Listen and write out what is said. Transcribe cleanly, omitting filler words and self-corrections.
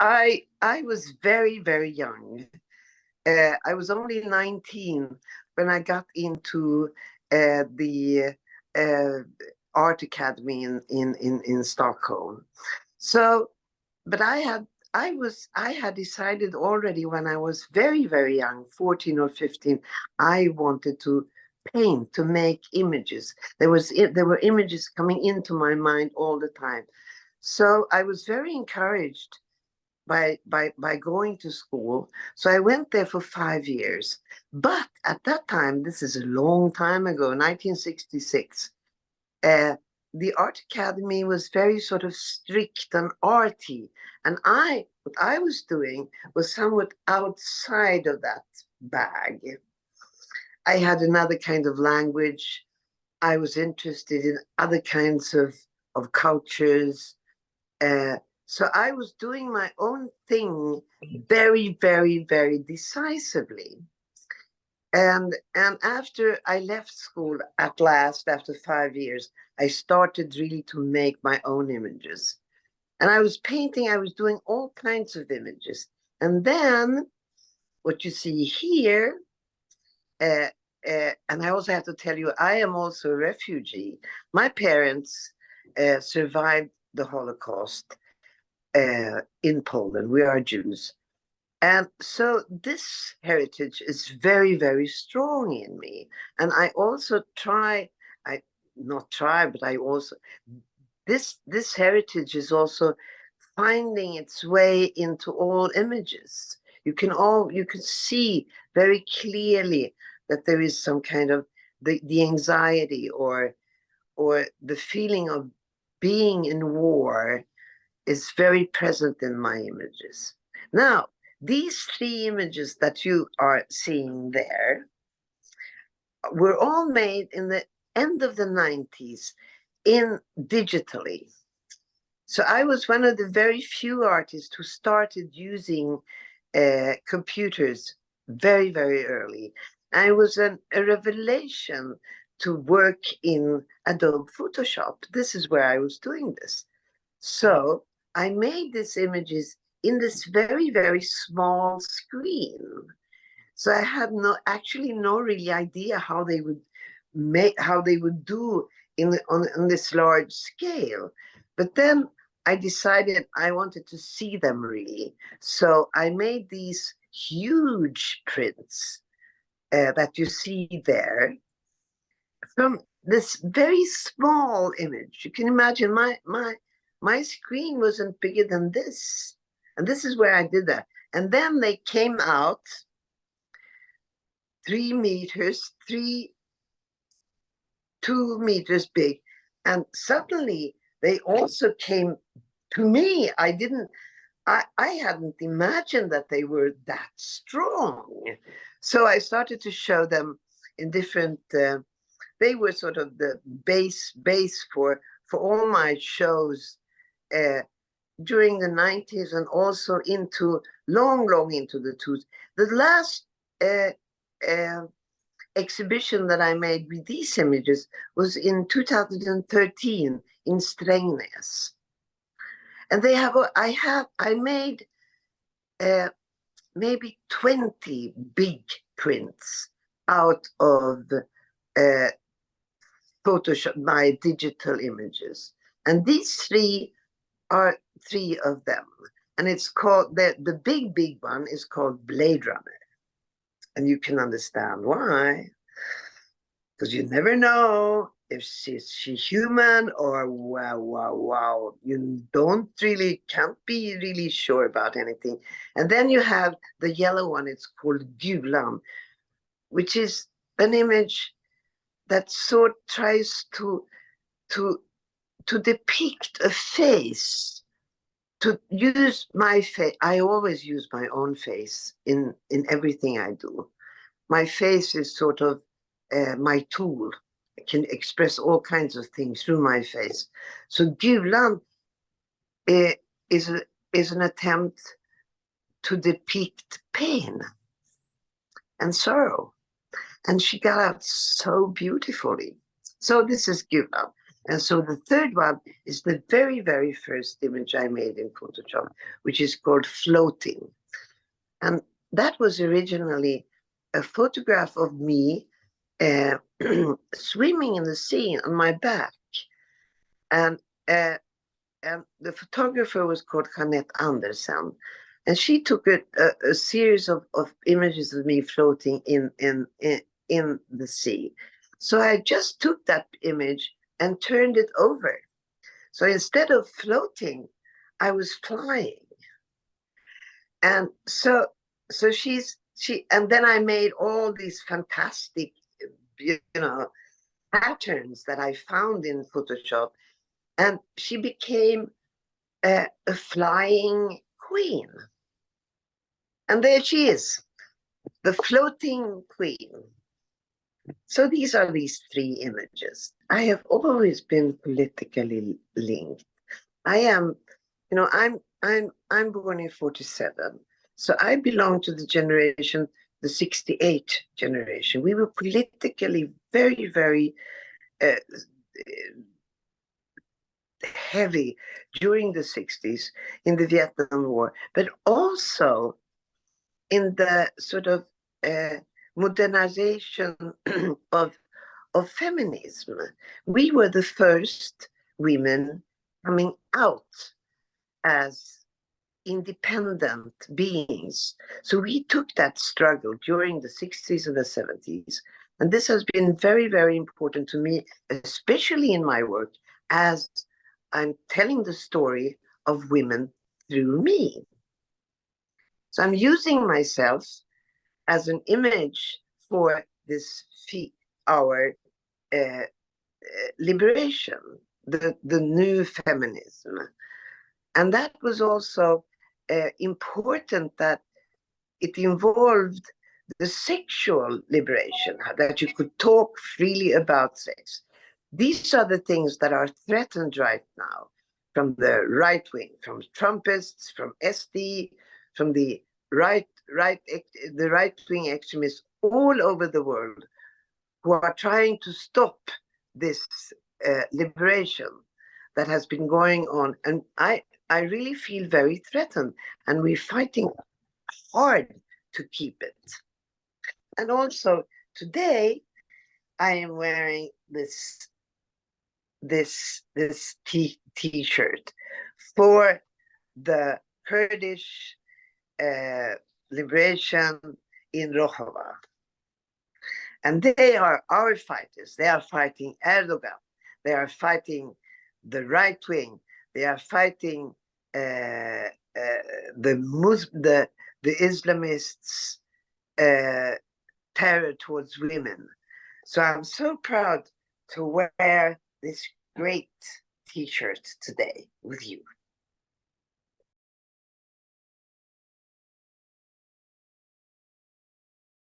I was very, very young. I was only 19 when I got into the uh, art academy in Stockholm. So, but I had decided already when I was very, very young, 14 or 15, I wanted to paint, to make images. There were images coming into my mind all the time. So I was very encouraged by going to school. So I went there for 5 years. But at that time, this is a long time ago, 1966, uh, the art academy was very sort of strict and arty. And what I was doing was somewhat outside of that bag. I had another kind of language. I was interested in other kinds of cultures. Uh, so I was doing my own thing very, very, very decisively. And after I left school at last, after 5 years, I started really to make my own images. And I was painting, I was doing all kinds of images. And then what you see here, uh, and I also have to tell you, I am also a refugee. My parents survived the Holocaust in Poland. We are Jews. And so this heritage is very, very strong in me. And I also but I also, this heritage is also finding its way into all images. You can see very clearly that there is some kind of the anxiety or the feeling of being in war is very present in my images. Now, these three images that you are seeing there were all made in the end of the 90s in digitally. So I was one of the very few artists who started using computers very, very early. And it was a revelation to work in Adobe Photoshop. This is where I was doing this. So I made these images in this very, very small screen. So I had actually no really idea how they would do on this large scale. But then I decided I wanted to see them really. So I made these huge prints that you see there from this very small image. You can imagine my screen wasn't bigger than this. And this is where I did that. And then they came out 3 meters, 2 meters big. And suddenly they also came to me. I hadn't imagined that they were that strong. So I started to show them in different, they were sort of the base for all my shows during the 90s and also into long into the 2000s. The last exhibition that I made with these images was in 2013 in Strängnäs. And I made maybe 20 big prints out of Photoshop, my digital images. And these three are three of them. And it's called, the big one is called Blade Runner. And you can understand why. Because you never know if she's human or wow. You can't be really sure about anything. And then you have the yellow one, it's called Gulan, which is an image that sort of tries to depict a face, to use my face. I always use my own face in everything I do. My face is sort of my tool. I can express all kinds of things through my face. So Gulan is an attempt to depict pain and sorrow. And she got out so beautifully. So this is Gulan. And so the third one is the very, very first image I made in Photoshop, which is called Floating. And that was originally a photograph of me swimming in the sea on my back. And the photographer was called Jeanette Andersen. And she took a series of images of me floating in the sea. So I just took that image and turned it over. So instead of floating, I was flying. And so and then I made all these fantastic, patterns that I found in Photoshop. And she became a flying queen. And there she is, the floating queen. So these are these three images. I have always been politically linked. I am, I'm born in 47. So I belong to the generation, the 68 generation. We were politically very, very heavy during the 60s in the Vietnam War, but also in the sort of modernization of feminism. We were the first women coming out as independent beings. So we took that struggle during the 60s and the 70s. And this has been very, very important to me, especially in my work, as I'm telling the story of women through me. So I'm using myself as an image for this our liberation, the new feminism. And that was also important, that it involved the sexual liberation, that you could talk freely about sex. These are the things that are threatened right now from the right wing, from Trumpists, from SD, from the right wing extremists all over the world, who are trying to stop this liberation that has been going on. And I really feel very threatened, and we're fighting hard to keep it. And also today, I am wearing this t-shirt for the Kurdish liberation in Rojava. And they are our fighters. They are fighting Erdogan. They are fighting the right wing. They are fighting the Islamists' terror towards women. So I'm so proud to wear this great t-shirt today with you.